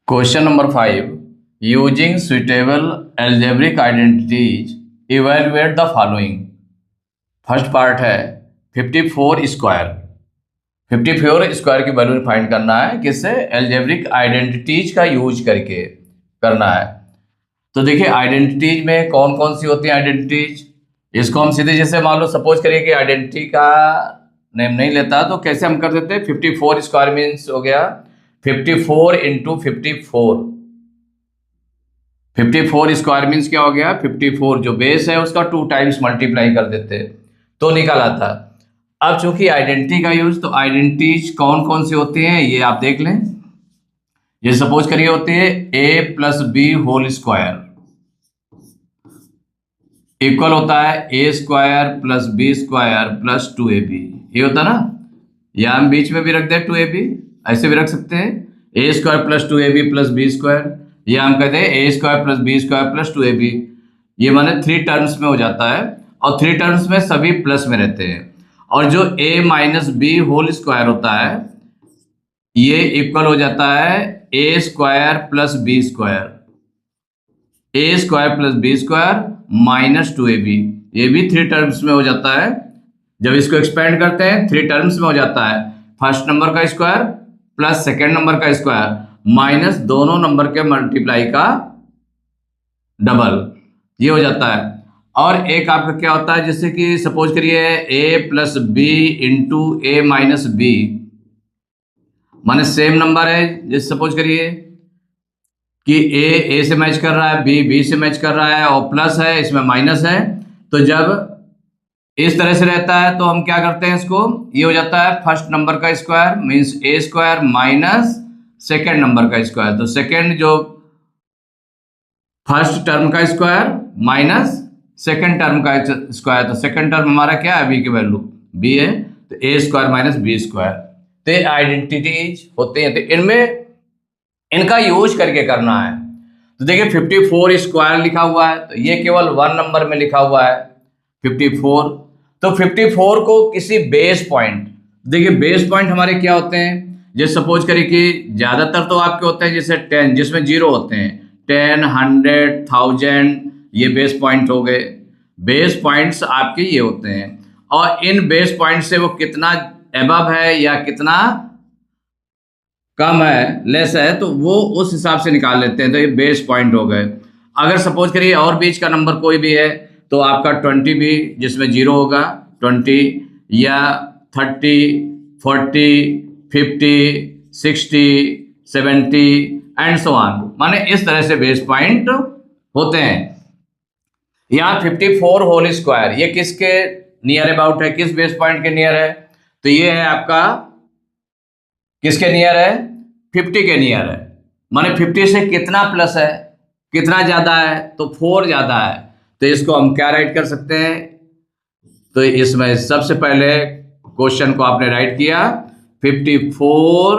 Question number 5 using suitable algebraic identities evaluate the following. First part है 54 square. 54 square की value find करना है, किससे? एल्जेब्रिक आइडेंटिटीज का यूज करके करना है। तो देखिए आइडेंटिटीज में कौन कौन सी होती है आइडेंटिटीज। इसको हम सीधे जैसे मान लो सपोज करिए कि आइडेंटिटी का नेम नहीं लेता तो कैसे हम कर देते हैं। 54 स्क्वायर मीन्स हो गया 54 इंटू 54। 54 स्क्वायर मीन्स क्या हो गया? 54 जो बेस है उसका 2 टाइम्स मल्टीप्लाई कर देते तो निकल आता। अब चूंकि आइडेंटिटी का यूज, तो आइडेंटिटीज कौन कौन सी होती हैं ये आप देख लें। ये सपोज करिए होती है a plus B whole square equal होता है a square plus B square plus 2ab। ये होता ना, या हम बीच में भी रख दें 2ab, ऐसे भी रख सकते हैं a square plus 2ab plus B square, या हम कहते हैं a square plus B square plus 2ab। ये माने 3 टर्म्स में हो जाता है और 3 टर्म्स में सभी प्लस में रहते हैं। और जो a minus B whole square होता है ये इक्वल हो जाता है a square plus B square, a square plus B square minus 2ab। ये भी 3 टर्म्स में हो जाता है। जब इसको एक्सपेंड करते हैं 3 टर्म्स में हो जाता है। फर्स्ट नंबर का स्क्वायर प्लस सेकेंड नंबर का स्क्वायर माइनस दोनों नंबर के मल्टीप्लाई का डबल, ये हो जाता है। और एक आपका क्या होता है, जैसे कि सपोज करिए a plus B into A minus B, माने सेम नंबर है। जैसे सपोज करिए कि a से मैच कर रहा है, b से मैच कर रहा है और प्लस है, इसमें माइनस है। तो जब इस तरह से रहता है तो हम क्या करते हैं, इसको ये हो जाता है फर्स्ट नंबर का square means a square minus second number का स्क्वायर। तो सेकेंड जो फर्स्ट टर्म का स्क्वायर माइनस सेकेंड टर्म का स्क्वायर। तो सेकेंड टर्म हमारा क्या है? b की वैल्यू b है, तो a square minus B square. तो ये आइडेंटिटीज होते हैं, तो इनमें इनका यूज करके करना है। तो देखिए 54 स्क्वायर लिखा हुआ है तो ये केवल 1 नंबर में लिखा हुआ है 54। तो 54 को किसी बेस पॉइंट, देखिए बेस पॉइंट हमारे क्या होते हैं, जैसे सपोज करिए कि ज्यादातर तो आपके होते हैं जैसे 10 जिसमें 0 होते हैं, 10, 100, 1000, ये बेस पॉइंट हो गए। बेस पॉइंट्स आपके ये होते हैं और इन बेस पॉइंट से वो कितना एबव है या कितना कम है, लेस है, तो वो उस हिसाब से निकाल लेते हैं। तो ये बेस पॉइंट हो गए। अगर सपोज करिए और बीच का नंबर कोई भी है तो आपका 20 भी जिसमें 0 होगा 20, या 30, 40, 50, 60, 70 एंड सो ऑन, माने इस तरह से बेस पॉइंट होते हैं। यहाँ 54 होल स्क्वायर ये किसके नियर अबाउट है, किस बेस पॉइंट के नियर है? तो ये है आपका किसके नियर है? 50 के नियर है। माने 50 से कितना प्लस है, कितना ज्यादा है? तो 4 ज्यादा है। तो इसको हम क्या राइट कर सकते हैं? तो इसमें सबसे पहले क्वेश्चन को आपने राइट किया 54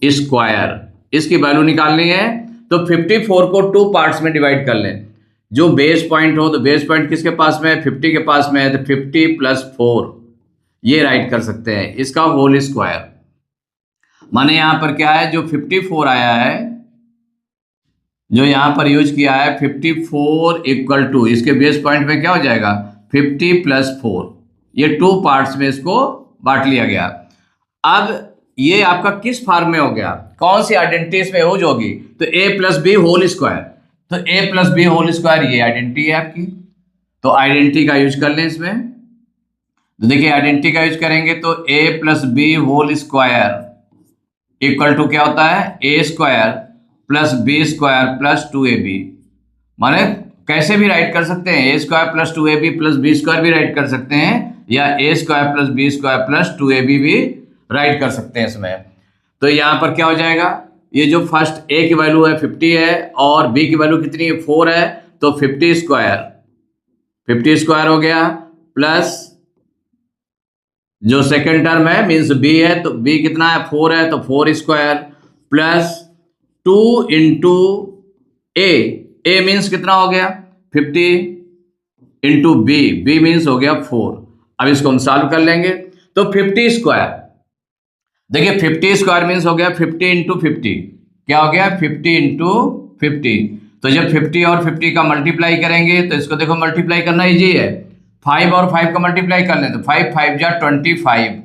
स्क्वायर, इसकी वैल्यू निकालनी है। तो 54 को 2 पार्ट्स में डिवाइड कर लें। जो बेस पॉइंट हो, तो बेस पॉइंट किसके पास में है? 50 के पास में है, तो 50 प्लस 4 ये राइट कर सकते हैं, इसका होल स्क्वायर। माने यहां पर क्या है, जो 54 आया है, जो यहां पर यूज किया है 54 इक्वल टू, इसके बेस पॉइंट में क्या हो जाएगा 50 प्लस 4, ये 2 पार्ट्स में इसको बांट लिया गया। अब ये आपका किस फॉर्म में हो गया, कौन सी आइडेंटिटी इसमें यूज होगी? तो a plus B whole square. तो a plus B whole square ये आइडेंटिटी है आपकी। तो आइडेंटिटी का यूज कर लें इसमें। तो देखिए आइडेंटिटी का यूज करेंगे तो a plus B whole square equal to क्या होता है, a square plus B square plus 2ab। माने कैसे भी राइट कर सकते हैं, a square plus 2ab plus B square भी राइट कर सकते हैं, या a square plus B square plus 2ab भी राइट कर सकते हैं इसमें। तो यहाँ पर क्या हो जाएगा, ये जो फर्स्ट a की वैल्यू है 50 है और b की वैल्यू कितनी है 4 है, तो 50 स्क्वायर हो गया, प्लस जो सेकेंड टर्म है मीन्स b है, तो b कितना है 4 है, तो 4 square plus 2 into a means कितना हो गया 50 इंटू b मीन्स हो गया 4। अब इसको हम सॉल्व कर लेंगे तो 50 स्क्वायर, देखिए 50 स्क्वायर मीन्स हो गया 50 इंटू 50, क्या हो गया 50 इंटू 50। तो जब 50 और 50 का मल्टीप्लाई करेंगे तो इसको देखो मल्टीप्लाई करना इजी है, 5 और 5 का मल्टीप्लाई कर लें तो 5 5 जा 25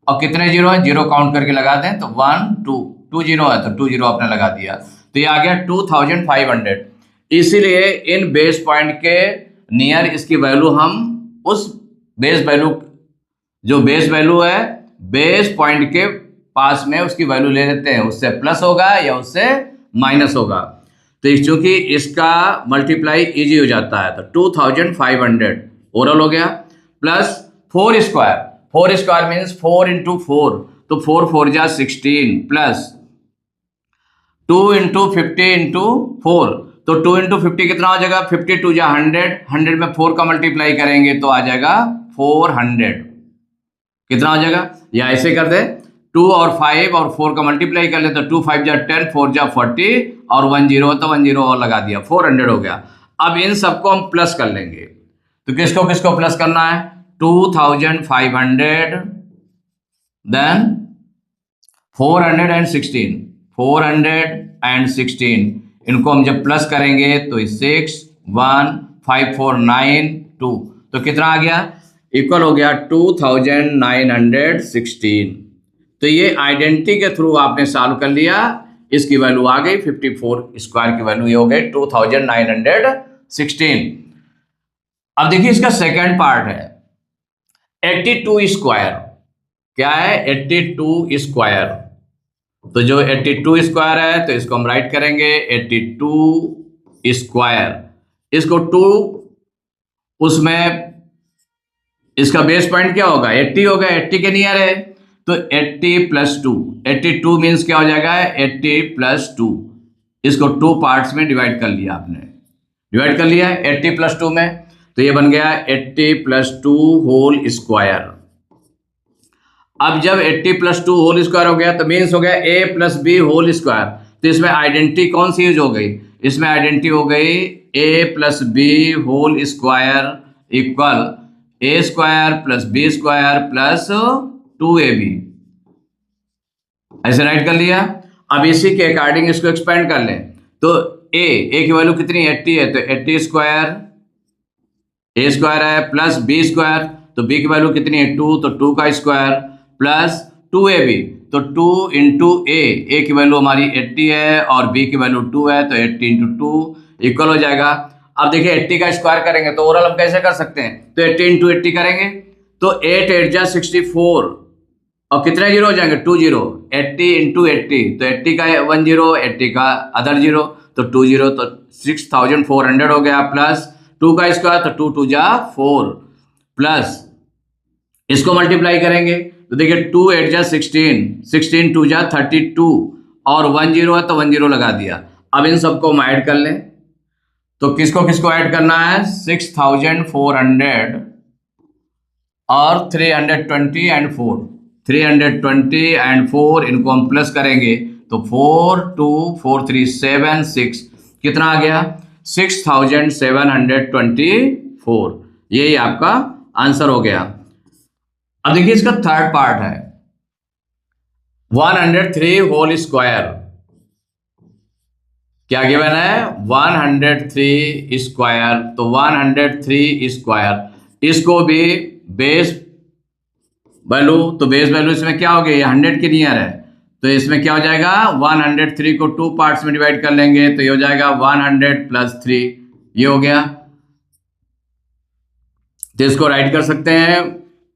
और कितने जीरो है, जीरो काउंट करके लगा दें तो 1 2 2 जीरो है तो 2 जीरो आपने लगा दिया, तो ये आ गया 2500। इसीलिए इन बेस पॉइंट के नियर इसकी वैल्यू हम उस बेस वैल्यू, जो बेस वैल्यू है बेस पॉइंट के पास में उसकी वैल्यू ले लेते हैं, उससे प्लस होगा या उससे माइनस होगा। तो चूंकि इसका मल्टीप्लाई इजी हो जाता है तो 2500 ओवरऑल हो गया, plus 4 square, 4 square means 4 into 4, तो 4 4 जा 16, प्लस 2 इंटू 50 इंटू 4, तो 2 इंटू 50 कितना हो जाएगा, 52 जा 100, 100 में 4 का मल्टीप्लाई करेंगे तो आ जाएगा 400, कितना हो जाएगा, या ऐसे कर दे 2 और 5 और 4 का मल्टीप्लाई कर ले तो 2 5 जा 10, 4 जा 40 और 1 0 तो 1 0 और लगा दिया, 400 हो गया। अब इन सबको हम प्लस कर लेंगे, तो किसको किसको प्लस करना है, 2500 देन 416, 416 इनको हम जब प्लस करेंगे तो 6 1 5 4 9 2, तो कितना आ गया, इक्वल हो गया 2916। तो ये आइडेंटिटी के थ्रू आपने सॉल्व कर लिया, इसकी वैल्यू आ गई 54 स्क्वायर की वैल्यू ये हो गई 2916। अब देखिए इसका सेकंड पार्ट है 82 स्क्वायर, क्या है 82 स्क्वायर, तो जो 82 स्क्वायर है तो इसको हम राइट करेंगे 82 स्क्वायर, इसको 2 उसमें इसका बेस पॉइंट क्या होगा 80 होगा, 80 के नियर है तो 80 प्लस 2, 82 मीन्स क्या हो जाएगा 80 प्लस 2, इसको 2 पार्ट्स में डिवाइड कर लिया, आपने डिवाइड कर लिया 80 प्लस 2 में, तो ये बन गया 80 प्लस 2 होल स्क्वायर। अब जब 80 प्लस 2 होल स्क्वायर हो गया तो मीन्स हो गया a plus B whole square, तो इसमें आइडेंटिटी कौन सी यूज हो गई, इसमें आइडेंटिटी हो गई a plus B whole square equal a square plus B square plus 2ab, ऐसे राइट कर लिया। अब इसी के अकॉर्डिंग इसको एक्सपेंड कर लें तो a की वैल्यू कितनी 80 है तो 80 स्क्वायर a स्क्वायर है प्लस b स्क्वायर, तो b की वैल्यू कितनी है 2, तो 2 का स्क्वायर प्लस 2ab, तो 2 इंटू a की वैल्यू हमारी 80 है और b की वैल्यू 2 है तो 80 इंटू 2 इक्वल हो जाएगा। अब देखिए 80 का स्क्वायर करेंगे तो ओवरऑल हम कैसे कर सकते हैं, तो 80 इंटू 80 करेंगे तो 8 8 जा 64 और कितने जीरो हो जाएंगे 2 जीरो, 80 इंटू 80 तो 80 का 1 जीरो, 80 का अदर जीरो तो 2 जीरो, तो 6400 हो गया, प्लस 2 का स्क्वायर तो 2 2 जा 4, प्लस इसको मल्टीप्लाई करेंगे तो देखिए 2 8 जा 16, 16 2 जा 32 और 1 जीरो है तो 1 जीरो लगा दिया। अब इन सबको हम ऐड कर लें तो किसको किसको ऐड करना है 6400 और 320 एंड 4, 320 एंड 4 इनको हम प्लस करेंगे तो 4 2 4 3 7 6 कितना आ गया 6724, यही आपका आंसर हो गया। अब देखिए इसका थर्ड पार्ट है 103 होल स्क्वायर, क्या गिवन है 103 स्क्वायर, तो 103 स्क्वायर इसको भी बेस वैल्यू, तो बेस वैल्यू इसमें क्या हो गया ये 100 के नियर है तो इसमें क्या हो जाएगा 103 को 2 पार्ट्स में डिवाइड कर लेंगे तो ये हो जाएगा 100 प्लस 3, ये हो गया, तो इसको राइट कर सकते हैं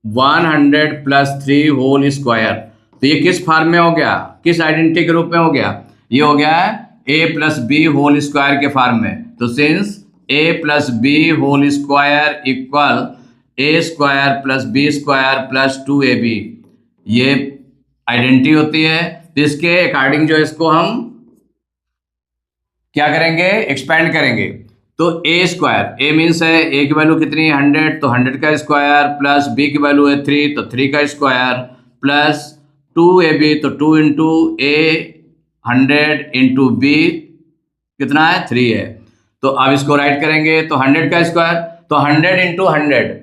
100 प्लस 3 होल स्क्वायर, तो ये किस फॉर्म में हो गया, किस आइडेंटिटी के रूप में हो गया, ये हो गया a plus B whole square के फॉर्म में, तो since a plus B whole square equal a square plus B square plus 2ab, ये आइडेंटिटी होती है। तो इसके अकॉर्डिंग जो इसको हम क्या करेंगे एक्सपेंड करेंगे तो a स्क्वायर, a मीन्स है a की वैल्यू कितनी है 100 तो 100 का स्क्वायर प्लस b की वैल्यू है 3 तो 3 का स्क्वायर प्लस 2ab तो 2 इंटू a 100 इंटू b कितना है 3 है, तो अब इसको राइट करेंगे तो 100 का स्क्वायर तो 100 इंटू 100,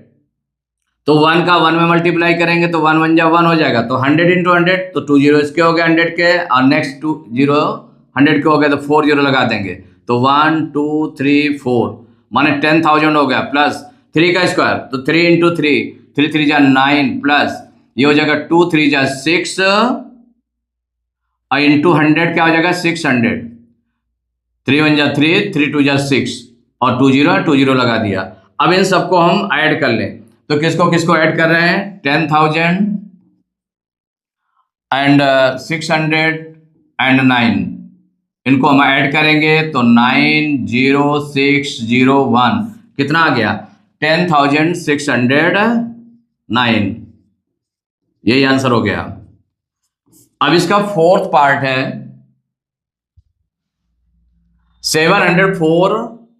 तो 1 का 1 में मल्टीप्लाई करेंगे तो 1 1 जा 1 हो जाएगा, तो 100 इंटू 100 तो 2 जीरो इसके हो गए 100 के और नेक्स्ट 2 जीरो 100 के हो गए तो 4 जीरो लगा देंगे, तो 1 2 3 4 माने 10,000 हो गया, प्लस 3 का स्क्वायर तो 3 इंटू 3, 3 3 जा 9, प्लस ये हो जाएगा 2 3 जा 6 और इंटू 100 क्या हो जाएगा 600, 3 1 जा 3, 3 2 जा 6 और 2 0 लगा दिया। अब इन सबको हम ऐड कर लें, तो किसको किसको ऐड कर रहे हैं, 10,000 एंड 600 एंड 9, इनको हम ऐड करेंगे तो 90601 कितना आ गया, 10,609, यही आंसर हो गया। अब इसका फोर्थ पार्ट है 704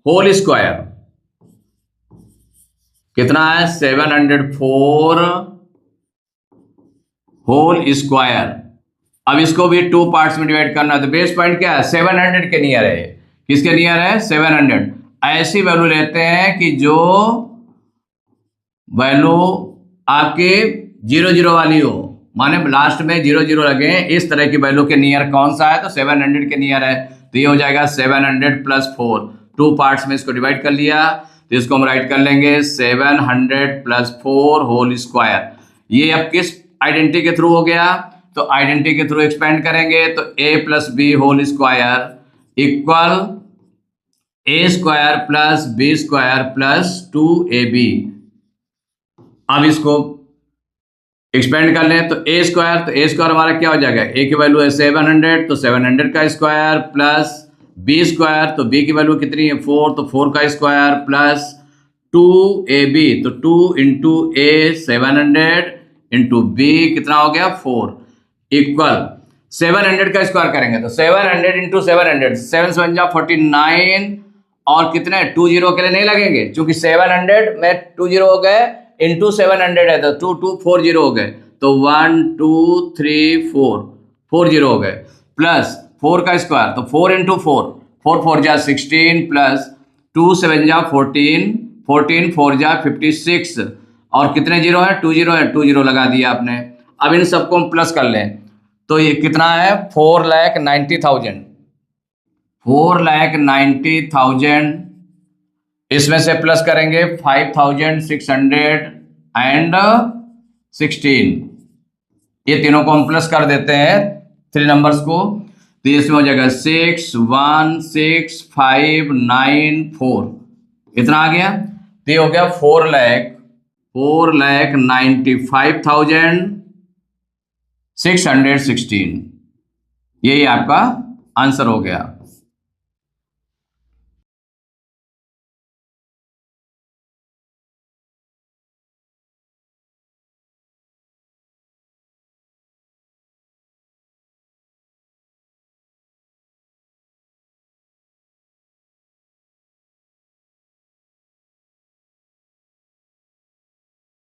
होल स्क्वायर, कितना है 704 होल स्क्वायर। अब इसको भी 2 पार्ट्स में डिवाइड करना है, तो बेस पॉइंट क्या है 700 के नियर है, किसके नियर है 700। ऐसी वैल्यू लेते हैं कि जो वैल्यू आपके 0 0 वाली हो, माने लास्ट में 0 0 लगे, इस तरह की वैल्यू के नियर कौन सा है, तो 700 के नियर है, तो ये हो जाएगा 700 प्लस 4। 2 पार्ट्स में इसको डिवाइड कर लिया, तो इसको हम राइट कर लेंगे 700 प्लस 4 होल स्क्वायर। ये अब किस आइडेंटिटी के थ्रू हो गया, तो आइडेंटिटी के थ्रू एक्सपेंड करेंगे तो a plus B whole square equal a square plus B square plus 2ab। अब इसको एक्सपेंड कर लें तो a स्क्वायर हमारा क्या हो जाएगा, a की वैल्यू है 700 तो 700 का स्क्वायर प्लस b स्क्वायर, तो b की वैल्यू कितनी है 4 तो 4 का स्क्वायर प्लस 2ab, तो 2 इंटू a 700 इंटू b कितना हो गया 4 इक्वल 700 का स्क्वायर करेंगे तो 700 इंटू 700, 7 7 जा 49 और कितने 2 जीरो के लिए नहीं लगेंगे, क्योंकि 700 में 2 जीरो हो गए इंटू 700 है तो 2 2 4 जीरो हो गए, तो 1 2 3 4 जीरो हो गए, प्लस 4 का स्क्वायर तो 4 इंटू 4, 4 4 जा 16 प्लस 2 7 जा 14, 14 4 जा 56 और कितने जीरो है 2 जीरो है, 2 जीरो लगा दिया आपने। अब इन सबको हम प्लस कर लें तो ये कितना है 4,90,000, 4,90,000, इसमें से प्लस करेंगे 5,616, ये तीनों को हम प्लस कर देते हैं 3 नंबर्स को, तो इसमें हो जाएगा 6,1,6,5,9,4 इतना आ गया, तो ये हो गया 4,95,616, यही आपका आंसर हो गया।